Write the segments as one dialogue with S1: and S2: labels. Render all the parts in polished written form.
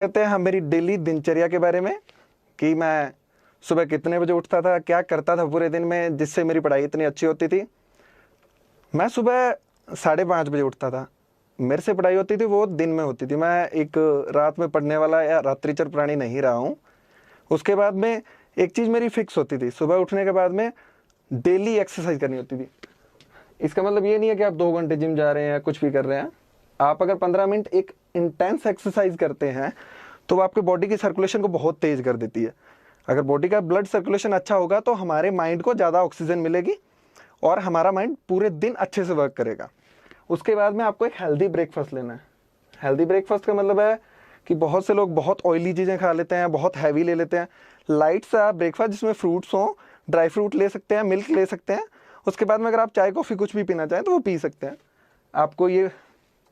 S1: कहते हैं हम मेरी डेली दिनचर्या के बारे में कि मैं सुबह कितने बजे उठता था, क्या करता था पूरे दिन में जिससे मेरी पढ़ाई इतनी अच्छी होती थी। मैं सुबह 5:30 बजे उठता था। मेरे से पढ़ाई होती थी वो दिन में होती थी। मैं एक रात में पढ़ने वाला या रात्रिचर प्राणी नहीं रहा हूँ। उसके बाद में एक चीज़ मेरी फिक्स होती थी, सुबह उठने के बाद में डेली एक्सरसाइज करनी होती थी। इसका मतलब ये नहीं है कि आप 2 घंटे जिम जा रहे हैं या कुछ भी कर रहे हैं। आप अगर 15 मिनट एक इंटेंस एक्सरसाइज करते हैं तो वो आपके बॉडी की सर्कुलेशन को बहुत तेज कर देती है। अगर बॉडी का ब्लड सर्कुलेशन अच्छा होगा तो हमारे माइंड को ज़्यादा ऑक्सीजन मिलेगी और हमारा माइंड पूरे दिन अच्छे से वर्क करेगा। उसके बाद में आपको एक हेल्दी ब्रेकफास्ट लेना है। हेल्दी ब्रेकफास्ट का मतलब है कि बहुत से लोग बहुत ऑयली चीज़ें खा लेते हैं, बहुत हैवी ले लेते हैं। लाइट सा ब्रेकफास्ट जिसमें फ्रूट्स हों, ड्राई फ्रूट ले सकते हैं, मिल्क ले सकते हैं। उसके बाद में अगर आप चाय कॉफ़ी कुछ भी पीना चाहें तो वो पी सकते हैं। आपको ये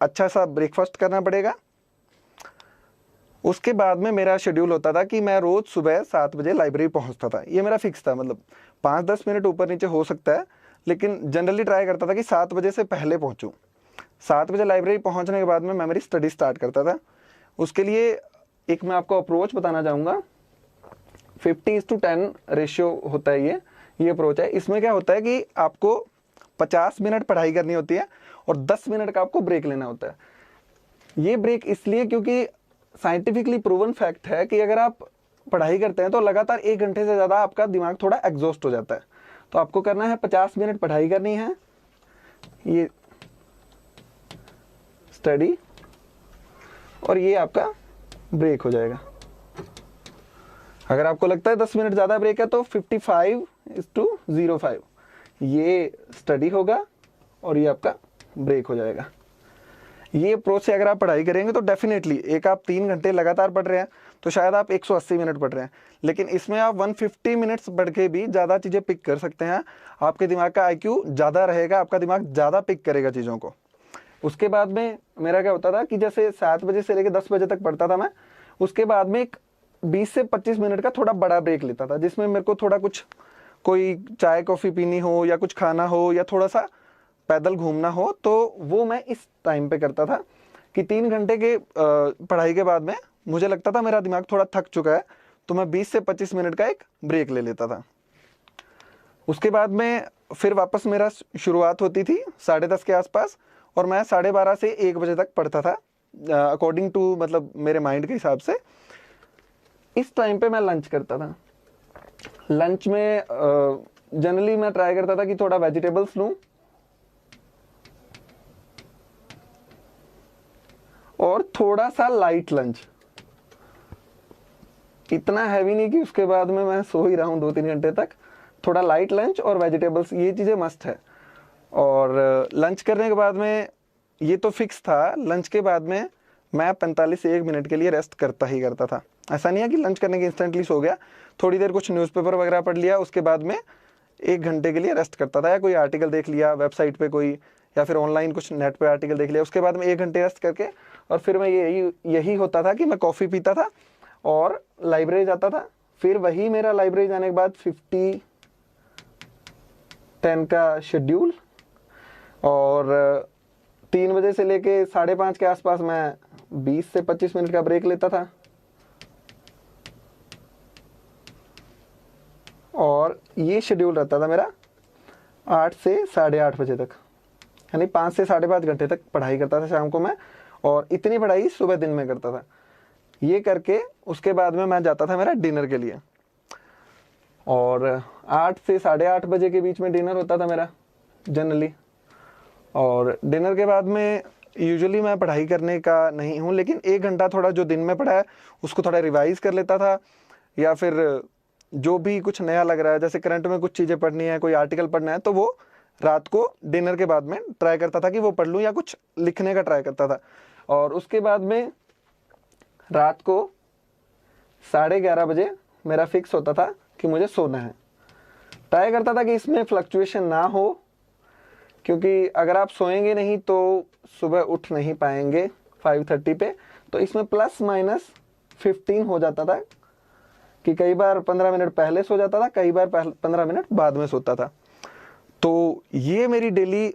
S1: अच्छा सा ब्रेकफास्ट करना पड़ेगा। उसके बाद में मेरा शेड्यूल होता था कि मैं रोज़ सुबह 7 बजे लाइब्रेरी पहुंचता था। ये मेरा फिक्स था, मतलब 5-10 मिनट ऊपर नीचे हो सकता है, लेकिन जनरली ट्राई करता था कि 7 बजे से पहले पहुंचूं। 7 बजे लाइब्रेरी पहुंचने के बाद में मैं मेरी स्टडी स्टार्ट करता था। उसके लिए एक मैं आपको अप्रोच बताना चाहूँगा। 50:10 रेशियो होता है ये अप्रोच है। इसमें क्या होता है कि आपको 50 मिनट पढ़ाई करनी होती है और 10 मिनट का आपको ब्रेक लेना होता है। ये ब्रेक इसलिए क्योंकि साइंटिफिकली प्रूवन फैक्ट है कि अगर आप पढ़ाई करते हैं तो लगातार 1 घंटे से ज़्यादा आपका दिमाग थोड़ा एग्जॉस्ट हो जाता है। तो आपको करना है 50 मिनट पढ़ाई करनी है, ये स्टडी, और ये आपका ब्रेक हो जाएगा। अगर आपको लगता है 10 मिनट ज़्यादा ब्रेक है तो 55:05 ये स्टडी होगा और ये आपका ब्रेक हो जाएगा। ये अप्रोच से अगर आप पढ़ाई करेंगे तो डेफिनेटली एक आप 3 घंटे लगातार पढ़ रहे हैं तो शायद आप 180 मिनट पढ़ रहे हैं, लेकिन इसमें आप 150 मिनट्स पढ़ के भी ज़्यादा चीज़ें पिक कर सकते हैं। आपके दिमाग का IQ ज़्यादा रहेगा, आपका दिमाग ज़्यादा पिक करेगा चीज़ों को। उसके बाद में मेरा क्या होता था कि जैसे 7 बजे से लेकर 10 बजे तक पढ़ता था मैं। उसके बाद में एक 20 से 25 मिनट का थोड़ा बड़ा ब्रेक लेता था, जिसमें मेरे को थोड़ा कुछ कोई चाय कॉफ़ी पीनी हो या कुछ खाना हो या थोड़ा सा पैदल घूमना हो, तो वो मैं इस टाइम पे करता था कि 3 घंटे के पढ़ाई के बाद में मुझे लगता था मेरा दिमाग थोड़ा थक चुका है, तो मैं 20 से 25 मिनट का एक ब्रेक ले लेता था। उसके बाद में फिर वापस मेरा शुरुआत होती थी 10:30 के आसपास और मैं 12:30 से 1 बजे तक पढ़ता था, अकॉर्डिंग टू मतलब मेरे माइंड के हिसाब से। इस टाइम पे मैं लंच करता था। लंच में जनरली मैं ट्राई करता था कि थोड़ा वेजिटेबल्स लूँ और थोड़ा सा लाइट लंच, इतना हैवी नहीं कि उसके बाद में मैं सो ही रहा हूँ 2-3 घंटे तक। थोड़ा लाइट लंच और वेजिटेबल्स, ये चीज़ें मस्ट है। और लंच करने के बाद में ये तो फिक्स था, लंच के बाद में मैं 45 से 1 मिनट के लिए रेस्ट करता ही करता था। ऐसा नहीं है कि लंच करने के इंस्टेंटली सो गया, थोड़ी देर कुछ न्यूज़पेपर वगैरह पढ़ लिया, उसके बाद में 1 घंटे के लिए रेस्ट करता था, या कोई आर्टिकल देख लिया वेबसाइट पे कोई, या फिर ऑनलाइन कुछ नेट पे आर्टिकल देख लिया। उसके बाद में 1 घंटे रेस्ट करके और फिर मैं यही होता था कि मैं कॉफ़ी पीता था और लाइब्रेरी जाता था। फिर वही मेरा लाइब्रेरी जाने के बाद 50:10 का शेड्यूल, और 3 बजे से लेके 5:30 के आसपास मैं 20 से 25 मिनट का ब्रेक लेता था, और ये शेड्यूल रहता था मेरा 8 से 8:30 बजे तक, यानी 5 से 5.5 घंटे तक पढ़ाई करता था शाम को मैं, और इतनी पढ़ाई सुबह दिन में करता था। ये करके उसके बाद में मैं जाता था मेरा डिनर के लिए, और 8 से 8:30 बजे के बीच में डिनर होता था मेरा जनरली। और डिनर के बाद में यूजुअली मैं पढ़ाई करने का नहीं हूँ, लेकिन 1 घंटा थोड़ा जो दिन में पढ़ा है उसको थोड़ा रिवाइज कर लेता था, या फिर जो भी कुछ नया लग रहा है, जैसे करंट में कुछ चीज़ें पढ़नी है, कोई आर्टिकल पढ़ना है, तो वो रात को डिनर के बाद में ट्राई करता था कि वो पढ़ लूँ, या कुछ लिखने का ट्राई करता था। और उसके बाद में रात को 11:30 बजे मेरा फिक्स होता था कि मुझे सोना है। ट्राई करता था कि इसमें फ्लक्चुएशन ना हो, क्योंकि अगर आप सोएंगे नहीं तो सुबह उठ नहीं पाएंगे 5:30 पे, तो इसमें ±15 हो जाता था कि कई बार 15 मिनट पहले सो जाता था, कई बार 15 मिनट बाद में सोता था। तो ये मेरी डेली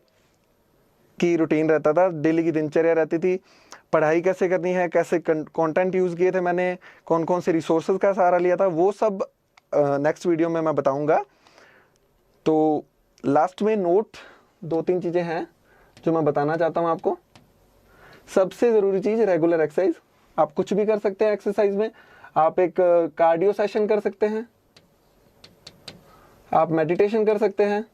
S1: की रूटीन रहता था, डेली की दिनचर्या रहती थी। पढ़ाई कैसे करनी है, कैसे कंटेंट यूज़ किए थे मैंने, कौन कौन से रिसोर्सेज का सहारा लिया था, वो सब नेक्स्ट वीडियो में मैं बताऊंगा। तो लास्ट में नोट 2-3 चीज़ें हैं जो मैं बताना चाहता हूँ आपको। सबसे ज़रूरी चीज़ रेगुलर एक्सरसाइज। आप कुछ भी कर सकते हैं एक्सरसाइज में। आप एक कार्डियो सेशन कर सकते हैं, आप मेडिटेशन कर सकते हैं,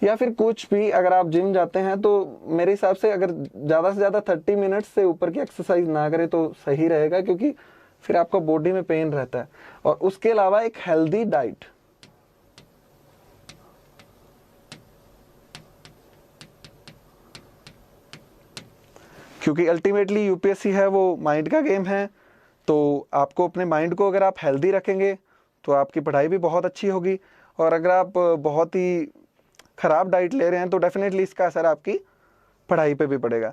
S1: या फिर कुछ भी। अगर आप जिम जाते हैं तो मेरे हिसाब से अगर ज़्यादा से ज़्यादा 30 मिनट से ऊपर की एक्सरसाइज ना करें तो सही रहेगा, क्योंकि फिर आपका बॉडी में पेन रहता है। और उसके अलावा एक हेल्दी डाइट। क्योंकि अल्टीमेटली यूपीएससी है वो माइंड का गेम है, तो आपको अपने माइंड को अगर आप हेल्दी रखेंगे तो आपकी पढ़ाई भी बहुत अच्छी होगी। और अगर आप बहुत ही ख़राब डाइट ले रहे हैं तो डेफिनेटली इसका असर आपकी पढ़ाई पे भी पड़ेगा।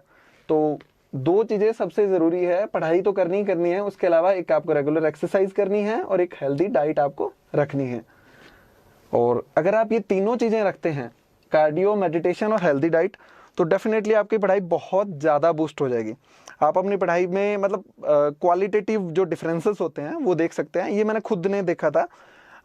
S1: तो 2 चीज़ें सबसे ज़रूरी है, पढ़ाई तो करनी ही करनी है, उसके अलावा एक आपको रेगुलर एक्सरसाइज करनी है और एक हेल्दी डाइट आपको रखनी है। और अगर आप ये तीनों चीज़ें रखते हैं, कार्डियो, मेडिटेशन और हेल्दी डाइट, तो डेफिनेटली आपकी पढ़ाई बहुत ज़्यादा बूस्ट हो जाएगी। आप अपनी पढ़ाई में मतलब क्वालिटेटिव जो डिफरेंसेस होते हैं वो देख सकते हैं। ये मैंने खुद ने देखा था।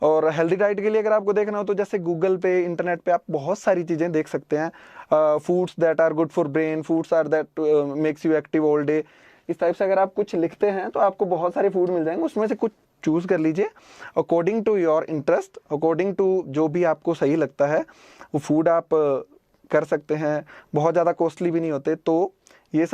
S1: और हेल्दी डाइट के लिए अगर आपको देखना हो तो जैसे गूगल पे, इंटरनेट पे आप बहुत सारी चीज़ें देख सकते हैं। Foods that are good for brain, foods are that makes you active all day. इस टाइप से अगर आप कुछ लिखते हैं तो आपको बहुत सारे फूड मिल जाएंगे, उसमें से कुछ चूज़ कर लीजिए according to your interest, according to जो भी आपको सही लगता है वो फूड आप कर सकते हैं। बहुत ज़्यादा कॉस्टली भी नहीं होते। तो ये सब